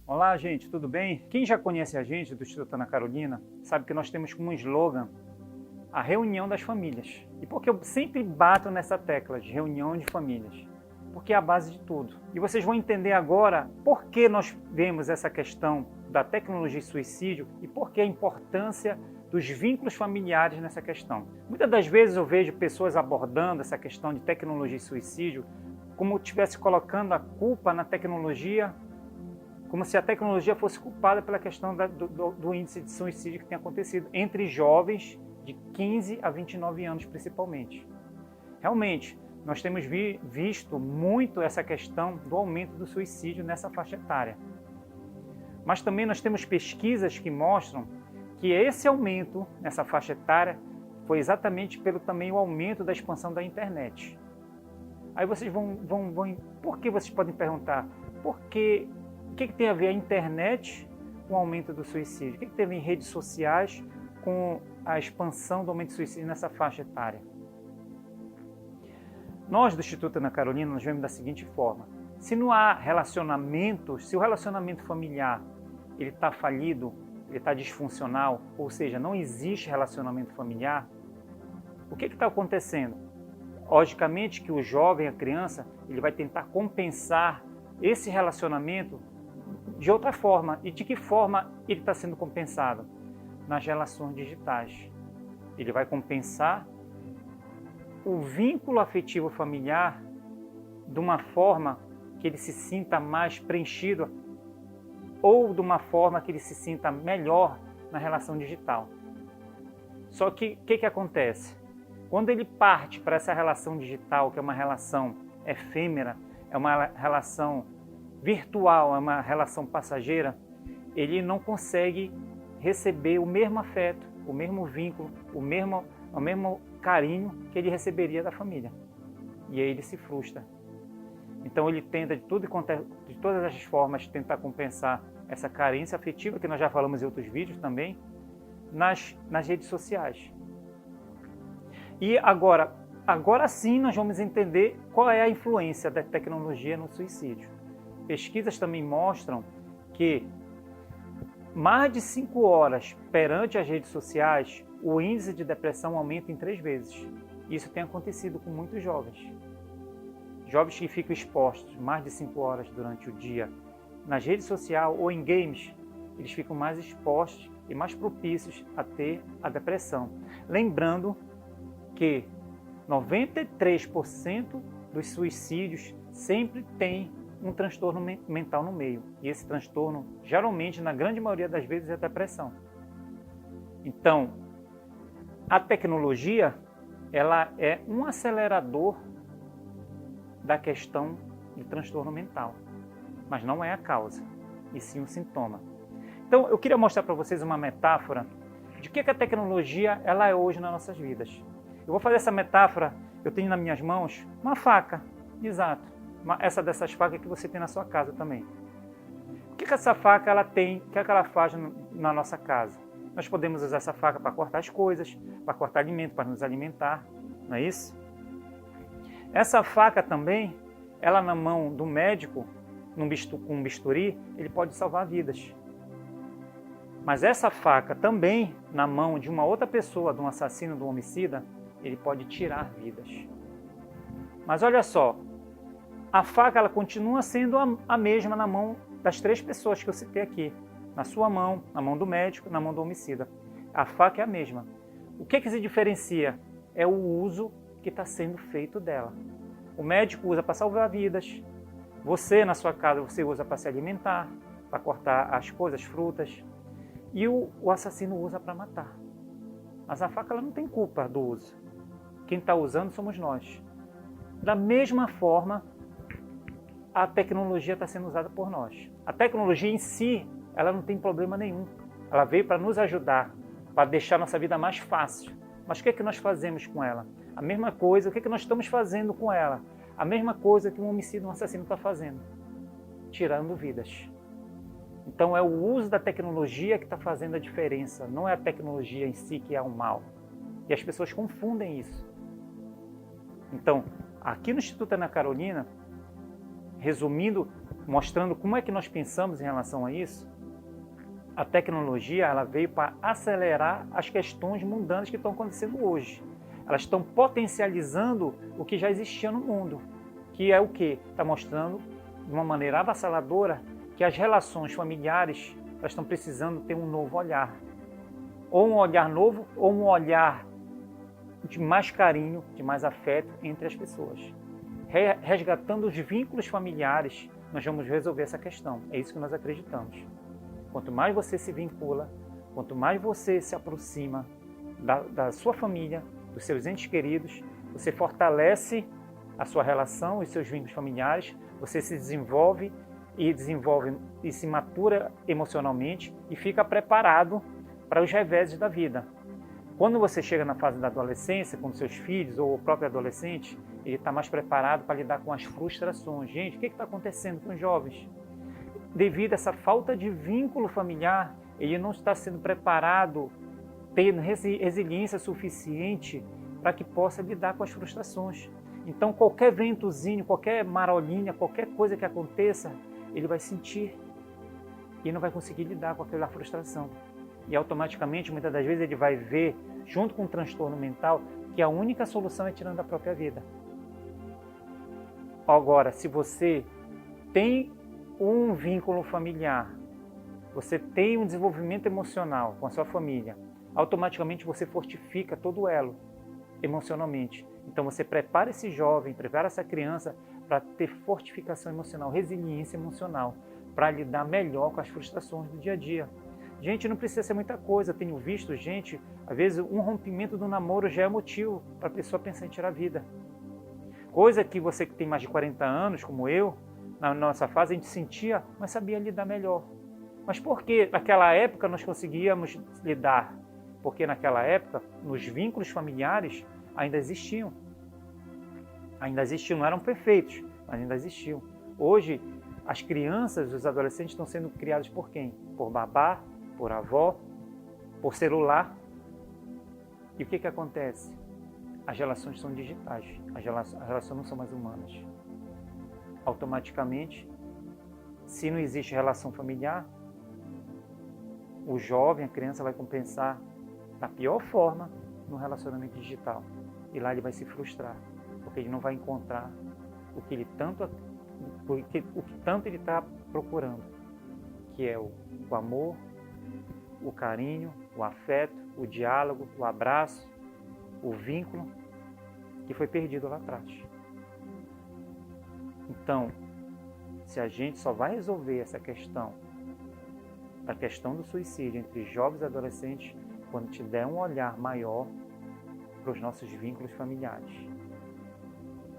Olá, gente, tudo bem? Quem já conhece a gente do Instituto Ana Carolina sabe que nós temos como slogan a reunião das famílias. E por que eu sempre bato nessa tecla de reunião de famílias? Porque é a base de tudo. E vocês vão entender agora por que nós vemos essa questão da tecnologia e suicídio e por que a importância dos vínculos familiares nessa questão. Muitas das vezes eu vejo pessoas abordando essa questão de tecnologia e suicídio como se estivesse colocando a culpa na tecnologia, como se a tecnologia fosse culpada pela questão do índice de suicídio que tem acontecido entre jovens de 15 a 29 anos principalmente. Realmente, nós temos visto muito essa questão do aumento do suicídio nessa faixa etária. Mas também nós temos pesquisas que mostram que esse aumento nessa faixa etária foi exatamente pelo também o aumento da expansão da internet. Aí vocês vão por que vocês podem perguntar? O que tem a ver a internet com o aumento do suicídio? O que tem a ver em redes sociais com a expansão do aumento do suicídio nessa faixa etária? Nós do Instituto Ana Carolina, nós vemos da seguinte forma: se não há relacionamento, se o relacionamento familiar ele está falido, ele está disfuncional, ou seja, não existe relacionamento familiar, o que está acontecendo? Logicamente que o jovem, a criança, ele vai tentar compensar esse relacionamento de outra forma. E de que forma ele está sendo compensado? Nas relações digitais. Ele vai compensar o vínculo afetivo familiar de uma forma que ele se sinta mais preenchido ou de uma forma que ele se sinta melhor na relação digital. Só que o que acontece? Quando ele parte para essa relação digital, que é uma relação efêmera, é uma relação virtual, é uma relação passageira, ele não consegue receber o mesmo afeto, o mesmo vínculo, o mesmo carinho que ele receberia da família. E aí ele se frustra. Então ele tenta de todas as formas tentar compensar essa carência afetiva, que nós já falamos em outros vídeos também, nas redes sociais. E agora sim nós vamos entender qual é a influência da tecnologia no suicídio. Pesquisas também mostram que mais de 5 horas perante as redes sociais, o índice de depressão aumenta em 3 vezes. Isso tem acontecido com muitos jovens. Jovens que ficam expostos mais de 5 horas durante o dia nas redes sociais ou em games, eles ficam mais expostos e mais propícios a ter a depressão. Lembrando que 93% dos suicídios sempre tem um transtorno mental no meio. E esse transtorno, geralmente, na grande maioria das vezes, é a depressão. Então, a tecnologia, ela é um acelerador da questão do transtorno mental, mas não é a causa, e sim um sintoma. Então, eu queria mostrar para vocês uma metáfora de que a tecnologia ela é hoje nas nossas vidas. Eu vou fazer essa metáfora, eu tenho nas minhas mãos uma faca, exato, essa dessas facas que você tem na sua casa também. O que essa faca ela tem, o que ela faz na nossa casa? Nós podemos usar essa faca para cortar as coisas, para cortar alimento, para nos alimentar, não é isso? Essa faca também, ela na mão do médico, com um bisturi, ele pode salvar vidas. Mas essa faca também, na mão de uma outra pessoa, de um assassino, de um homicida, ele pode tirar vidas. Mas olha só, a faca ela continua sendo a mesma na mão das 3 pessoas que eu citei aqui. Na sua mão, na mão do médico, na mão do homicida. A faca é a mesma. O que se diferencia? É o uso que está sendo feito dela. O médico usa para salvar vidas. Você, na sua casa, você usa para se alimentar, para cortar as coisas, frutas. E o assassino usa para matar. Mas a faca ela não tem culpa do uso. Quem está usando somos nós. Da mesma forma, a tecnologia está sendo usada por nós. A tecnologia em si, ela não tem problema nenhum. Ela veio para nos ajudar, para deixar nossa vida mais fácil. Mas o que nós fazemos com ela? A mesma coisa, o que nós estamos fazendo com ela? A mesma coisa que um homicida, um assassino está fazendo. Tirando vidas. Então é o uso da tecnologia que está fazendo a diferença, não é a tecnologia em si que é o mal. E as pessoas confundem isso. Então, aqui no Instituto Ana Carolina, resumindo mostrando como é que nós pensamos em relação a isso, a tecnologia ela veio para acelerar as questões mundanas que estão acontecendo hoje. Elas estão potencializando o que já existia no mundo, que é o quê? Está mostrando de uma maneira avassaladora que as relações familiares elas estão precisando ter um novo olhar. Ou um olhar novo, ou um olhar de mais carinho, de mais afeto entre as pessoas. Resgatando os vínculos familiares, nós vamos resolver essa questão. É isso que nós acreditamos. Quanto mais você se vincula, quanto mais você se aproxima da sua família, dos seus entes queridos, você fortalece a sua relação, os seus vínculos familiares, você se desenvolve e se matura emocionalmente e fica preparado para os reveses da vida. Quando você chega na fase da adolescência, com seus filhos ou o próprio adolescente, ele está mais preparado para lidar com as frustrações. Gente, o que está acontecendo com os jovens? Devido a essa falta de vínculo familiar, ele não está sendo preparado, tendo resiliência suficiente para que possa lidar com as frustrações. Então, qualquer ventozinho, qualquer marolinha, qualquer coisa que aconteça, ele vai sentir e não vai conseguir lidar com aquela frustração. E automaticamente, muitas das vezes, ele vai ver, junto com o transtorno mental, que a única solução é tirando a própria vida. Agora, se você tem um vínculo familiar, você tem um desenvolvimento emocional com a sua família, automaticamente você fortifica todo o elo emocionalmente. Então você prepara esse jovem, prepara essa criança para ter fortificação emocional, resiliência emocional, para lidar melhor com as frustrações do dia a dia. Gente, não precisa ser muita coisa. Eu tenho visto gente, às vezes um rompimento do namoro já é motivo para a pessoa pensar em tirar a vida. Coisa que você que tem mais de 40 anos, como eu, na nossa fase a gente sentia, mas sabia lidar melhor. Mas por que naquela época nós conseguíamos lidar? Porque naquela época, nos vínculos familiares, ainda existiam. Ainda existiam, não eram perfeitos, mas ainda existiam. Hoje, as crianças, os adolescentes estão sendo criados por quem? Por babá, por avó, por celular. E o que acontece? As relações são digitais, as relações não são mais humanas. Automaticamente, se não existe relação familiar, o jovem, a criança vai compensar da pior forma no relacionamento digital. E lá ele vai se frustrar, porque ele não vai encontrar o que tanto ele está procurando, que é o amor, o carinho, o afeto, o diálogo, o abraço, o vínculo que foi perdido lá atrás. Então, se a gente só vai resolver essa questão, a questão do suicídio entre jovens e adolescentes, quando tiver um olhar maior para os nossos vínculos familiares.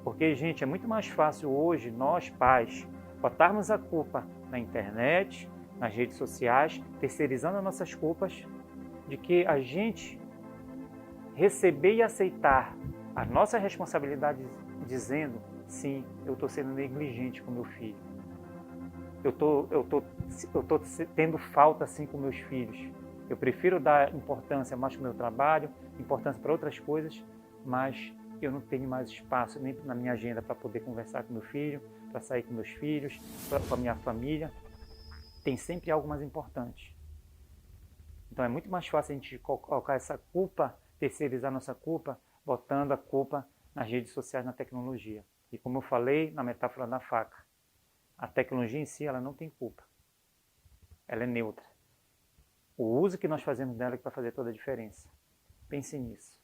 Porque, gente, é muito mais fácil hoje, nós pais, botarmos a culpa na internet, nas redes sociais, terceirizando as nossas culpas, de que a gente receber e aceitar a nossa responsabilidade dizendo, sim, eu estou sendo negligente com meu filho. Eu tô tendo falta assim com meus filhos. Eu prefiro dar importância mais para o meu trabalho, importância para outras coisas, mas eu não tenho mais espaço nem na minha agenda para poder conversar com meu filho, para sair com meus filhos, com a minha família. Tem sempre algo mais importante. Então é muito mais fácil a gente colocar essa culpa, terceirizar nossa culpa, botando a culpa nas redes sociais, na tecnologia. E como eu falei na metáfora da faca, a tecnologia em si ela não tem culpa. Ela é neutra. O uso que nós fazemos dela é que vai fazer toda a diferença. Pense nisso.